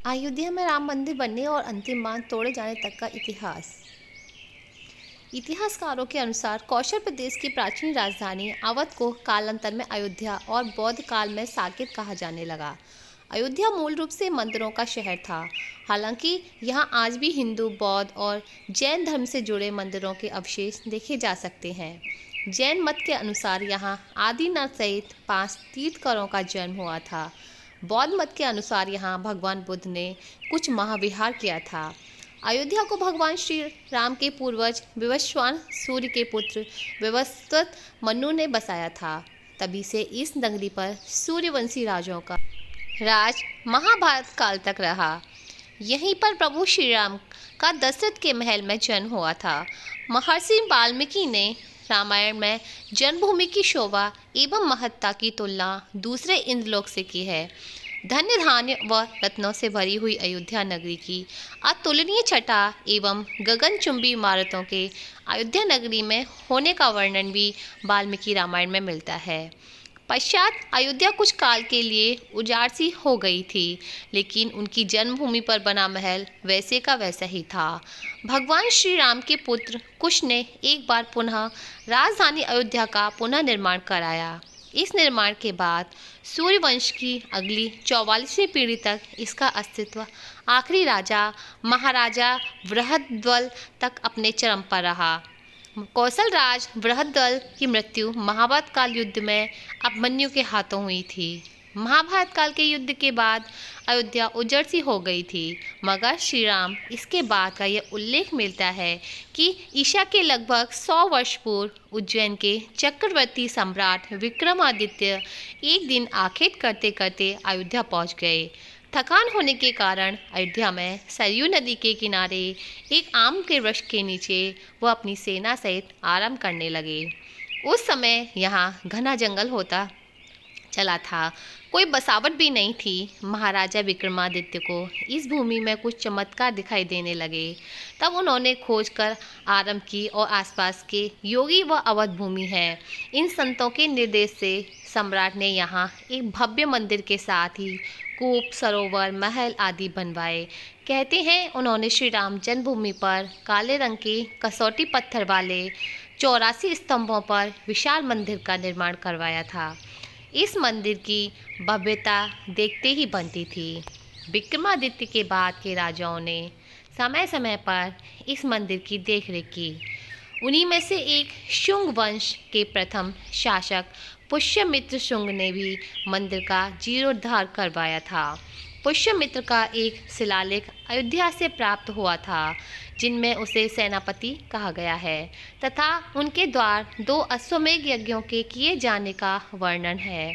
अयोध्या में राम मंदिर बनने और अंतिम बांध तोड़े जाने तक का इतिहास। इतिहासकारों के अनुसार कौशल प्रदेश की प्राचीन राजधानी अवध को कालांतर में अयोध्या और बौद्ध काल में साकेत कहा जाने लगा। अयोध्या मूल रूप से मंदिरों का शहर था। हालांकि यहाँ आज भी हिंदू, बौद्ध और जैन धर्म से जुड़े मंदिरों के अवशेष देखे जा सकते हैं। जैन मत के अनुसार यहाँ आदिनाथ सहित 5 तीर्थंकरों का जन्म हुआ था। बौद्ध मत के अनुसार यहाँ भगवान बुद्ध ने कुछ महाविहार किया था। अयोध्या को भगवान श्री राम के पूर्वज विवस्वान सूर्य के पुत्र विवस्वत मनु ने बसाया था। तभी से इस नगरी पर सूर्यवंशी राजाओं का राज महाभारत काल तक रहा। यहीं पर प्रभु श्री राम का दशरथ के महल में जन्म हुआ था। महर्षि वाल्मीकि ने रामायण में जन्मभूमि की शोभा एवं महत्ता की तुलना दूसरे इंद्रलोक से की है। धन्य धान्य व रत्नों से भरी हुई अयोध्या नगरी की अतुलनीय छटा एवं गगनचुंबी इमारतों के अयोध्या नगरी में होने का वर्णन भी वाल्मीकि रामायण में मिलता है। पश्चात अयोध्या कुछ काल के लिए उजाड़ सी हो गई थी, लेकिन उनकी जन्मभूमि पर बना महल वैसे का वैसा ही था। भगवान श्री राम के पुत्र कुश ने एक बार पुनः राजधानी अयोध्या का पुनः निर्माण कराया। इस निर्माण के बाद सूर्यवंश की अगली 44वीं पीढ़ी तक इसका अस्तित्व आखिरी राजा महाराजा बृहद्रथ तक अपने चरम पर रहा। कौशल राज बृहद्रथ की मृत्यु महाभारत काल युद्ध में अभिमन्यु के हाथों हुई थी। महाभारत काल के युद्ध के बाद अयोध्या उजड़ सी हो गई थी, मगर श्री राम इसके बाद का यह उल्लेख मिलता है कि ईसा के लगभग 100 वर्ष पूर्व उज्जैन के चक्रवर्ती सम्राट विक्रमादित्य एक दिन आखेट करते करते अयोध्या पहुंच गए। थकान होने के कारण अयोध्या में सरयू नदी के किनारे एक आम के वृक्ष के नीचे वह अपनी सेना सहित आराम करने लगे। उस समय यहाँ घना जंगल होता चला था, कोई बसावट भी नहीं थी। महाराजा विक्रमादित्य को इस भूमि में कुछ चमत्कार दिखाई देने लगे। तब उन्होंने खोज कर आरंभ की और आसपास के योगी व अवध भूमि है। इन संतों के निर्देश से सम्राट ने यहाँ एक भव्य मंदिर के साथ ही कूप, सरोवर, महल आदि बनवाए। कहते हैं उन्होंने श्री राम जन्मभूमि पर काले रंग के कसौटी पत्थर वाले 84 स्तंभों पर विशाल मंदिर का निर्माण करवाया था। इस मंदिर की भव्यता देखते ही बनती थी। विक्रमादित्य के बाद के राजाओं ने समय समय पर इस मंदिर की देखरेख की। उन्हीं में से एक शुंग वंश के प्रथम शासक पुष्यमित्र शुंग ने भी मंदिर का जीर्णोद्धार करवाया था। पुष्यमित्र का एक शिलालेख अयोध्या से प्राप्त हुआ था, जिनमें उसे सेनापति कहा गया है तथा उनके द्वारा 2 अश्वमेध यज्ञों के किए जाने का वर्णन है।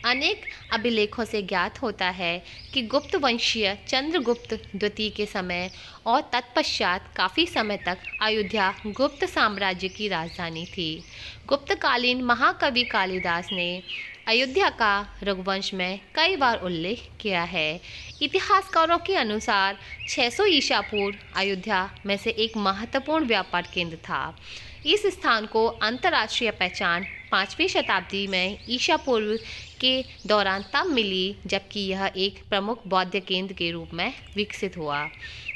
अनेक अभिलेखों से ज्ञात होता है कि गुप्त वंशीय चंद्रगुप्त द्वितीय के समय और तत्पश्चात काफ़ी समय तक अयोध्या गुप्त साम्राज्य की राजधानी थी। गुप्तकालीन महाकवि कालिदास ने अयोध्या का रघुवंश में कई बार उल्लेख किया है। इतिहासकारों के अनुसार 600 ईसा पूर्व अयोध्या में से एक महत्वपूर्ण व्यापार केंद्र था। इस स्थान को अंतर्राष्ट्रीय पहचान 5वीं शताब्दी में ईसा पूर्व के दौरान तब मिली, जबकि यह एक प्रमुख बौद्ध केंद्र के रूप में विकसित हुआ।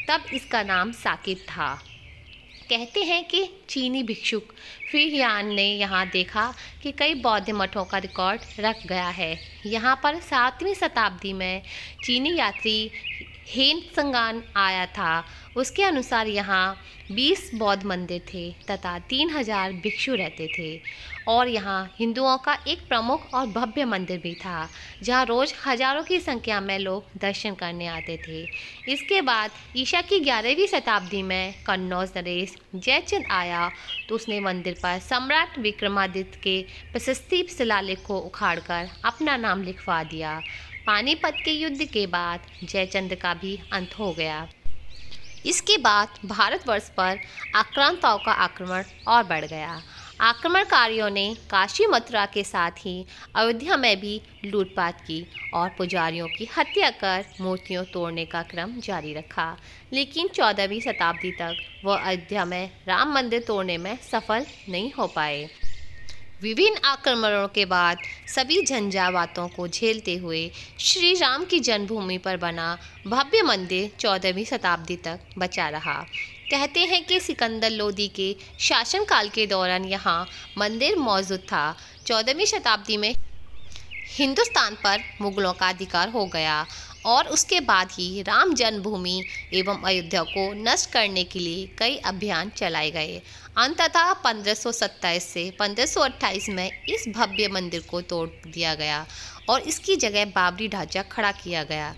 तब इसका नाम साकेत था। कहते हैं कि चीनी भिक्षुक फिरयान ने यहाँ देखा कि कई बौद्ध मठों का रिकॉर्ड रख गया है। यहाँ पर 7वीं शताब्दी में चीनी यात्री हेन संगान आया था। उसके अनुसार यहाँ 20 बौद्ध मंदिर थे तथा 3000 भिक्षु रहते थे और यहाँ हिंदुओं का एक प्रमुख और भव्य मंदिर भी था, जहाँ रोज़ हजारों की संख्या में लोग दर्शन करने आते थे। इसके बाद ईसा की 11वीं शताब्दी में कन्नौज नरेश जयचंद आया तो उसने मंदिर पर सम्राट विक्रमादित्य के प्रशस्ति शिलालेख को उखाड़कर अपना नाम लिखवा दिया। पानीपत के युद्ध के बाद जयचंद का भी अंत हो गया। इसके बाद भारतवर्ष पर आक्रांताओं का आक्रमण और बढ़ गया। आक्रमणकारियों ने काशी मथुरा के साथ ही अयोध्या में भी लूटपाट की और पुजारियों की हत्या कर मूर्तियों तोड़ने का क्रम जारी रखा। लेकिन 14वीं शताब्दी तक वह अयोध्या में राम मंदिर तोड़ने में सफल नहीं हो पाए। विभिन्न आक्रमणों के बाद सभी झंझावातों को झेलते हुए श्री राम की जन्मभूमि पर बना भव्य मंदिर 14वीं शताब्दी तक बचा रहा। कहते हैं कि सिकंदर लोदी के शासनकाल के दौरान यहाँ मंदिर मौजूद था। 14वीं शताब्दी में हिंदुस्तान पर मुगलों का अधिकार हो गया और उसके बाद ही राम जन्मभूमि एवं अयोध्या को नष्ट करने के लिए कई अभियान चलाए गए। अंततः 1527 से 1528 में इस भव्य मंदिर को तोड़ दिया गया और इसकी जगह बाबरी ढांचा खड़ा किया गया।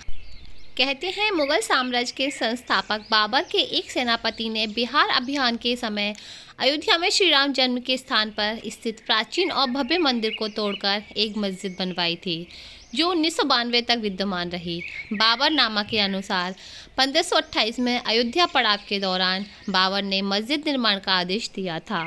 कहते हैं मुगल साम्राज्य के संस्थापक बाबर के एक सेनापति ने बिहार अभियान के समय अयोध्या में श्री राम जन्म के स्थान पर स्थित प्राचीन और भव्य मंदिर को तोड़कर एक मस्जिद बनवाई थी, जो 1992 तक विद्यमान रही। बाबरनामा के अनुसार 1528 में अयोध्या पड़ाव के दौरान बाबर ने मस्जिद निर्माण का आदेश दिया था।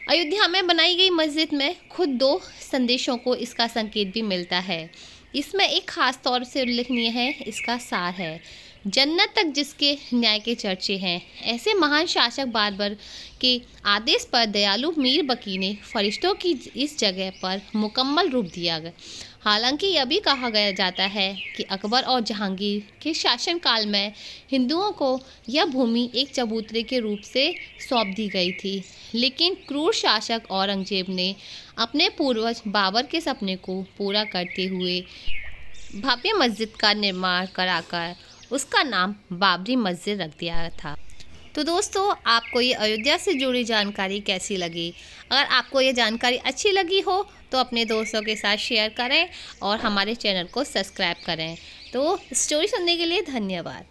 अयोध्या में बनाई गई मस्जिद में खुद 2 संदेशों को इसका संकेत भी मिलता है। इसमें एक खास तौर से उल्लेखनीय है, इसका सार है, जन्नत तक जिसके न्याय के चर्चे हैं। ऐसे महान शासक बाबर के आदेश पर दयालु मीर बकी ने फरिश्तों की इस जगह पर मुकम्मल रूप दिया गया। हालांकि यह भी कहा गया जाता है कि अकबर और जहांगीर के शासनकाल में हिंदुओं को यह भूमि एक चबूतरे के रूप से सौंप दी गई थी, लेकिन क्रूर शासक औरंगजेब ने अपने पूर्वज बाबर के सपने को पूरा करते हुए भव्य मस्जिद का निर्माण कराकर उसका नाम बाबरी मस्जिद रख दिया था। तो दोस्तों, आपको ये अयोध्या से जुड़ी जानकारी कैसी लगी? अगर आपको ये जानकारी अच्छी लगी हो तो अपने दोस्तों के साथ शेयर करें और हमारे चैनल को सब्सक्राइब करें। तो स्टोरी सुनने के लिए धन्यवाद।